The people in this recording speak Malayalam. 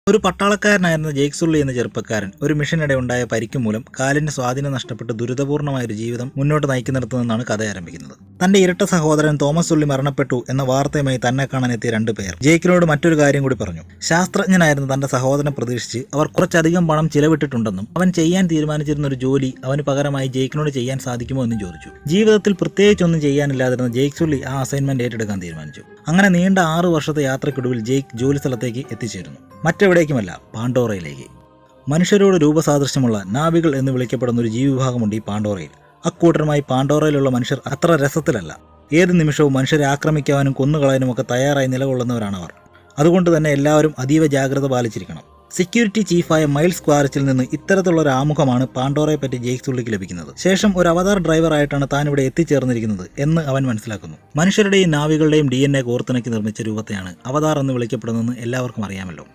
ഒരു പട്ടാളക്കാരനായിരുന്ന ജെയ്ക് സുള്ളി എന്ന ചെറുപ്പക്കാരൻ ഒരു മിഷനിടെ ഉണ്ടായ പരിക്ക് മൂലം കാലിന് സ്വാധീനം നഷ്ടപ്പെട്ട് ദുരിതപൂർണമായ ഒരു ജീവിതം മുന്നോട്ട് നയിക്കുന്നിടത്തു നിന്നാണ് കഥ ആരംഭിക്കുന്നത്. തന്റെ ഇരട്ട സഹോദരൻ തോമസ് സുള്ളി മരണപ്പെട്ടു എന്ന വാർത്തയുമായി തന്നെ കാണാൻ എത്തിയ രണ്ടുപേർ ജെയ്ക്കിനോട് മറ്റൊരു കാര്യം കൂടി പറഞ്ഞു. ശാസ്ത്രജ്ഞനായിരുന്ന തന്റെ സഹോദരനെ പ്രതീക്ഷിച്ച് അവർ കുറച്ചധികം പണം ചിലവിട്ടിട്ടുണ്ടെന്നും അവൻ ചെയ്യാൻ തീരുമാനിച്ചിരുന്ന ഒരു ജോലി അവന് പകരമായി ജെയ്ക്കിനോട് ചെയ്യാൻ സാധിക്കുമോ എന്നും ചോദിച്ചു. ജീവിതത്തിൽ പ്രത്യേകിച്ചൊന്നും ചെയ്യാനില്ലാതിരുന്ന ജെയ്ക് സുള്ളി ആ അസൈൻമെന്റ് ഏറ്റെടുക്കാൻ തീരുമാനിച്ചു. അങ്ങനെ നീണ്ട 6 വർഷത്തെ യാത്രയ്ക്കൊടുവിൽ ജെയ്ക്ക് ജോലി സ്ഥലത്തേക്ക് എത്തിച്ചേരുന്നു. മറ്റെവിടേക്കുമല്ല, പാണ്ടോറയിലേക്ക്. മനുഷ്യരോട് രൂപസാദൃശ്യമുള്ള നാവികൾ എന്ന് വിളിക്കപ്പെടുന്ന ഒരു ജീവിവിഭാഗമുണ്ട് ഈ പാണ്ടോറയിൽ. അക്കൂട്ടരുമായി പാണ്ടോറയിലുള്ള മനുഷ്യർ അത്ര രസത്തിലല്ല. ഏത് നിമിഷവും മനുഷ്യരെ ആക്രമിക്കാനും കൊന്നുകളയാനും ഒക്കെ തയ്യാറായി നിലകൊള്ളുന്നവരാണവർ. അതുകൊണ്ട് തന്നെ എല്ലാവരും അതീവ ജാഗ്രത പാലിച്ചിരിക്കണം. സെക്യൂരിറ്റി ചീഫായ മൈൽസ് ക്വാറിച്ചിൽ നിന്ന് ഇത്തരത്തിലുള്ള ഒരു ആമുഖമാണ് പാണ്ടോറയെ പറ്റി ജെയ്ക് സുള്ളിക്ക് ലഭിക്കുന്നത്. ശേഷം ഒരു അവതാർ ഡ്രൈവർ ആയിട്ടാണ് താൻ ഇവിടെ എത്തിച്ചേർന്നിരിക്കുന്നത് എന്ന് അവൻ മനസ്സിലാക്കുന്നു. മനുഷ്യരുടെയും നാവികളുടെയും DNA കോർത്തിണക്കി നിർമ്മിച്ച രൂപത്തെയാണ് അവതാർ എന്ന് വിളിക്കപ്പെടുന്നതെന്ന് എല്ലാവർക്കും അറിയാമല്ലോ.